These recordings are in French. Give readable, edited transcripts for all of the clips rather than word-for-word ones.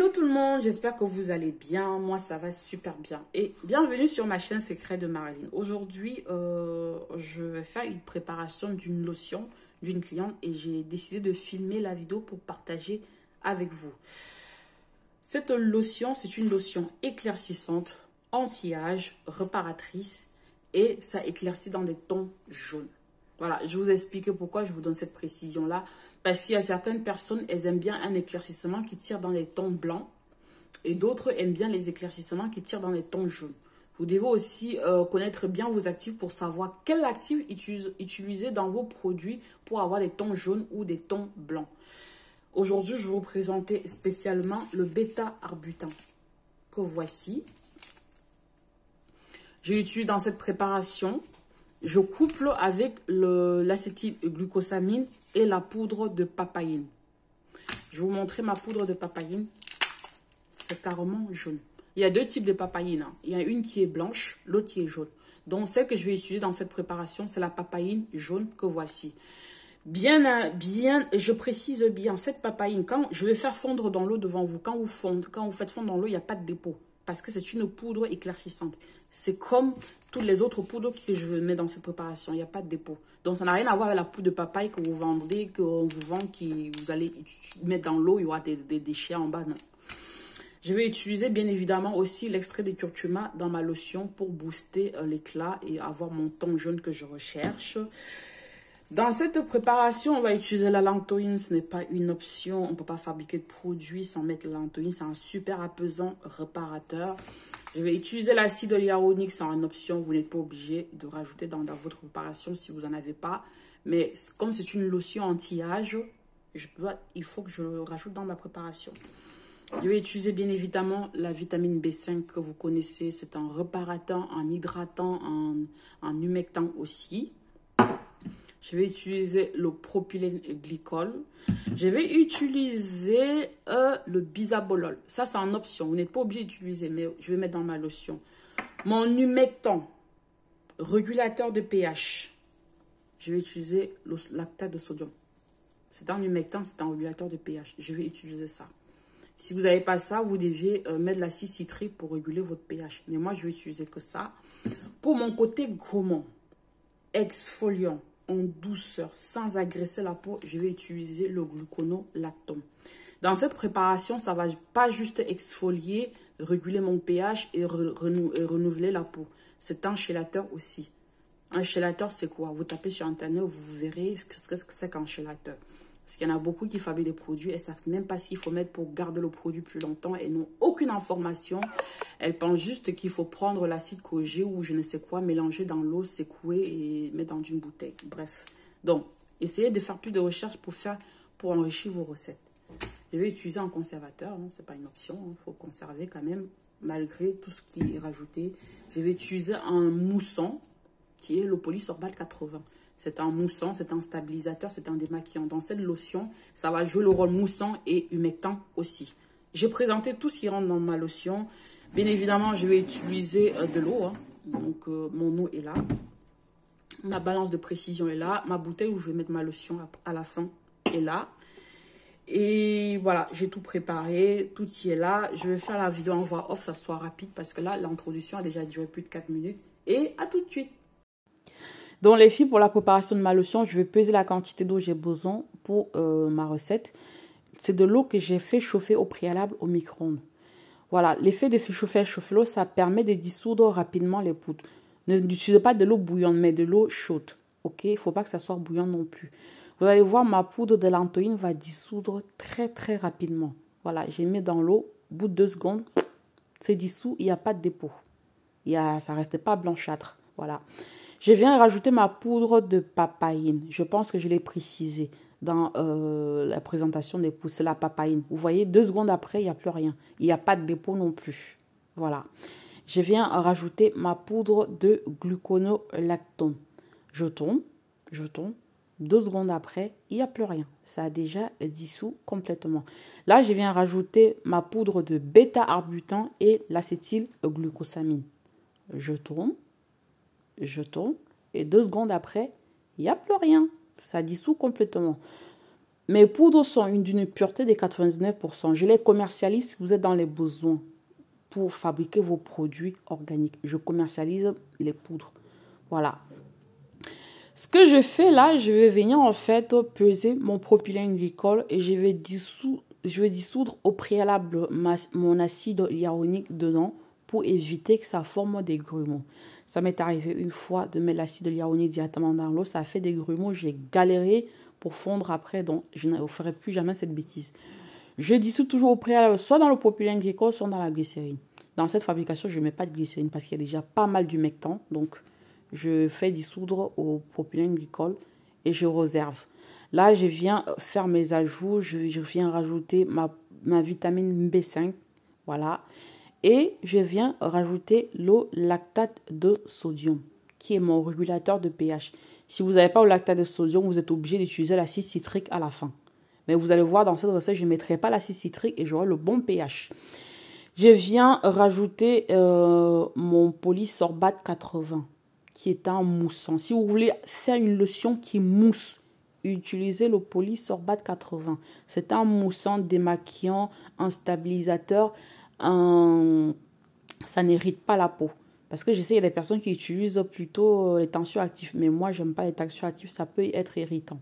Hello tout le monde, j'espère que vous allez bien. Moi, ça va super bien. Et bienvenue sur ma chaîne Secret de Marilyn. Aujourd'hui, je vais faire une préparation d'une lotion d'une cliente et j'ai décidé de filmer la vidéo pour partager avec vous. Cette lotion, c'est une lotion éclaircissante, anti-âge, réparatrice et ça éclaircit dans des tons jaunes. Voilà, je vous explique pourquoi je vous donne cette précision-là. Parce qu'il y a certaines personnes, elles aiment bien un éclaircissement qui tire dans les tons blancs. Et d'autres aiment bien les éclaircissements qui tirent dans les tons jaunes. Vous devez aussi connaître bien vos actifs pour savoir quel actif utiliser dans vos produits pour avoir des tons jaunes ou des tons blancs. Aujourd'hui, je vais vous présenter spécialement le bêta-arbutin que voici. Je l'utilise dans cette préparation. Je couple avec l'acétylglucosamine et la poudre de papaïne. Je vais vous montrer ma poudre de papaïne. C'est carrément jaune. Il y a deux types de papaïne. Il y a une qui est blanche, l'autre qui est jaune. Donc, celle que je vais utiliser dans cette préparation, c'est la papaïne jaune que voici. Je précise bien, cette papaïne, quand je vais faire fondre dans l'eau devant vous, quand vous faites fondre dans l'eau, il n'y a pas de dépôt. Parce que c'est une poudre éclaircissante. C'est comme toutes les autres poudres que je vais mettre dans cette préparation. Il n'y a pas de dépôt. Donc, ça n'a rien à voir avec la poudre de papaye que vous vendez, qu'on vous vend, que vous allez mettre dans l'eau, il y aura des déchets en bas. Non. Je vais utiliser bien évidemment aussi l'extrait de curcuma dans ma lotion pour booster l'éclat et avoir mon ton jaune que je recherche. Dans cette préparation, on va utiliser la lantoïne. Ce n'est pas une option. On ne peut pas fabriquer de produits sans mettre la lantoïne. C'est un super apaisant réparateur. Je vais utiliser l'acide hyaluronique. C'est une option. Vous n'êtes pas obligé de rajouter dans votre préparation si vous n'en avez pas. Mais comme c'est une lotion anti-âge, il faut que je le rajoute dans ma préparation. Je vais utiliser bien évidemment la vitamine B5 que vous connaissez. C'est un réparateur, un hydratant, un humectant aussi. Je vais utiliser le propylène glycol. Je vais utiliser le bisabolol. Ça, c'est en option. Vous n'êtes pas obligé d'utiliser, mais je vais mettre dans ma lotion. Mon humectant, régulateur de pH. Je vais utiliser le lactate de sodium. C'est un humectant, c'est un régulateur de pH. Je vais utiliser ça. Si vous n'avez pas ça, vous deviez mettre l'acide citrique pour réguler votre pH. Mais moi, je vais utiliser que ça. Pour mon côté gourmand, exfoliant, en douceur, sans agresser la peau, je vais utiliser le gluconolactone. Dans cette préparation, ça ne va pas juste exfolier, réguler mon pH et renouveler la peau. C'est un chélateur aussi. Un chélateur, c'est quoi? Vous tapez sur Internet, vous verrez ce que c'est qu'un chélateur. Parce qu'il y en a beaucoup qui fabriquent des produits et ne savent même pas ce qu'il faut mettre pour garder le produit plus longtemps et n'ont aucune information. Elles pensent juste qu'il faut prendre l'acide Koji ou je ne sais quoi, mélanger dans l'eau, secouer et mettre dans une bouteille. Bref. Donc, essayez de faire plus de recherches pour enrichir vos recettes. Je vais utiliser un conservateur, hein, ce n'est pas une option. Il faut conserver quand même malgré tout ce qui est rajouté. Je vais utiliser un mousson qui est le polysorbate 80. C'est un moussant, c'est un stabilisateur, c'est un démaquillant. Dans cette lotion, ça va jouer le rôle moussant et humectant aussi. J'ai présenté tout ce qui rentre dans ma lotion. Bien évidemment, je vais utiliser de l'eau. Hein. Donc, mon eau est là. Ma balance de précision est là. Ma bouteille où je vais mettre ma lotion à la fin est là. Et voilà, j'ai tout préparé. Tout y est là. Je vais faire la vidéo en voix off, ça soit rapide parce que là, l'introduction a déjà duré plus de 4 minutes. Et à tout de suite. Donc les filles, pour la préparation de ma lotion, je vais peser la quantité d'eau que j'ai besoin pour ma recette. C'est de l'eau que j'ai fait chauffer au préalable au micro-ondes. Voilà, l'effet de faire chauffer l'eau, ça permet de dissoudre rapidement les poudres. N'utilisez pas de l'eau bouillante, mais de l'eau chaude. Ok, il ne faut pas que ça soit bouillant non plus. Vous allez voir, ma poudre de lantoïne va dissoudre très très rapidement. Voilà, j'ai mis dans l'eau, au bout de 2 secondes, c'est dissous, il n'y a pas de dépôt. Ça ne reste pas blanchâtre. Voilà. Je viens rajouter ma poudre de papaïne. Je pense que je l'ai précisé dans la présentation des poudres. C'est la papaïne. Vous voyez, 2 secondes après, il n'y a plus rien. Il n'y a pas de dépôt non plus. Voilà. Je viens rajouter ma poudre de gluconolactone. Je tourne. 2 secondes après, il n'y a plus rien. Ça a déjà dissous complètement. Là, je viens rajouter ma poudre de bêta-arbutin et l'acétylglucosamine. Je tourne. Et 2 secondes après, il n'y a plus rien. Ça dissout complètement. Mes poudres sont d'une pureté de 99%. Je les commercialise si vous êtes dans les besoins pour fabriquer vos produits organiques. Je commercialise les poudres. Voilà. Ce que je fais là, je vais venir en fait peser mon propylène glycol et je vais dissoudre au préalable mon acide hyaluronique dedans pour éviter que ça forme des grumeaux. Ça m'est arrivé une fois de mettre l'acide hyaluronique directement dans l'eau, ça a fait des grumeaux, j'ai galéré pour fondre après, donc je ne ferai plus jamais cette bêtise. Je dissous toujours au préalable, soit dans le propylène glycol, soit dans la glycérine. Dans cette fabrication, je ne mets pas de glycérine parce qu'il y a déjà pas mal d'humectant, donc je fais dissoudre au propylène glycol et je réserve. Là, je viens faire mes ajouts, je viens rajouter ma vitamine B5, voilà. Et je viens rajouter le lactate de sodium, qui est mon régulateur de pH. Si vous n'avez pas le lactate de sodium, vous êtes obligé d'utiliser l'acide citrique à la fin. Mais vous allez voir, dans cette recette, je ne mettrai pas l'acide citrique et j'aurai le bon pH. Je viens rajouter mon polysorbate 80, qui est un moussant. Si vous voulez faire une lotion qui mousse, utilisez le polysorbate 80. C'est un moussant démaquillant, un stabilisateur. Ça n'irrite pas la peau. Parce que je sais, il y a des personnes qui utilisent plutôt les tensioactifs. Mais moi, j'aime pas les tensioactifs. Ça peut être irritant.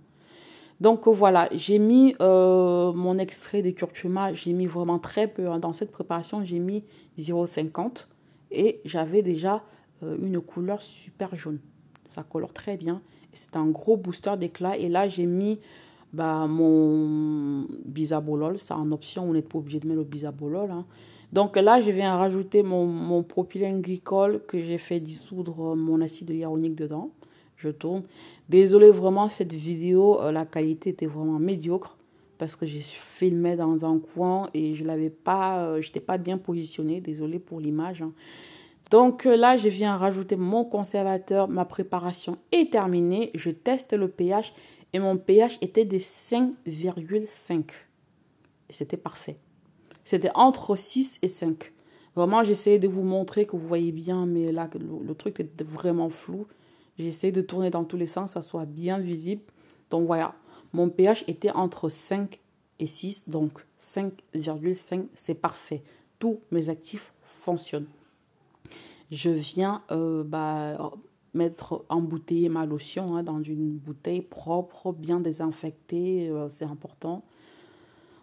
Donc voilà, j'ai mis mon extrait de curcuma. J'ai mis vraiment très peu. Dans cette préparation, j'ai mis 0,50. Et j'avais déjà une couleur super jaune. Ça colore très bien. Et c'est un gros booster d'éclat. Et là, j'ai mis mon bisabolol. C'est en option. On n'est pas obligé de mettre le bisabolol. Hein. Donc là, je viens rajouter mon propylène glycol que j'ai fait dissoudre mon acide hyaluronique dedans. Je tourne. Désolée vraiment, cette vidéo, la qualité était vraiment médiocre parce que je filmais dans un coin et je n'étais pas bien positionnée. Désolée pour l'image. Hein. Donc là, je viens rajouter mon conservateur. Ma préparation est terminée. Je teste le pH et mon pH était de 5,5. Et c'était parfait. C'était entre 6 et 5. Vraiment, j'essayais de vous montrer que vous voyez bien, mais là, le truc était vraiment flou. J'ai essayé de tourner dans tous les sens, que ça soit bien visible. Donc voilà, mon pH était entre 5 et 6, donc 5,5, c'est parfait. Tous mes actifs fonctionnent. Je viens embouteiller ma lotion dans une bouteille propre, bien désinfectée, c'est important.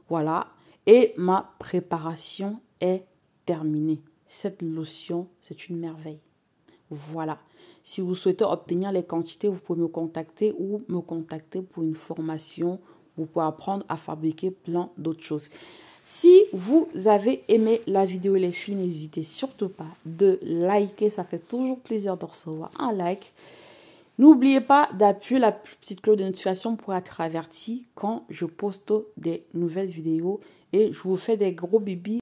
Voilà. Et ma préparation est terminée. Cette lotion, c'est une merveille. Voilà. Si vous souhaitez obtenir les quantités, vous pouvez me contacter ou me contacter pour une formation. Vous pouvez apprendre à fabriquer plein d'autres choses. Si vous avez aimé la vidéo les filles, n'hésitez surtout pas de liker. Ça fait toujours plaisir de recevoir un like. N'oubliez pas d'appuyer la petite cloche de notification pour être averti quand je poste des nouvelles vidéos. Et je vous fais des gros bibis.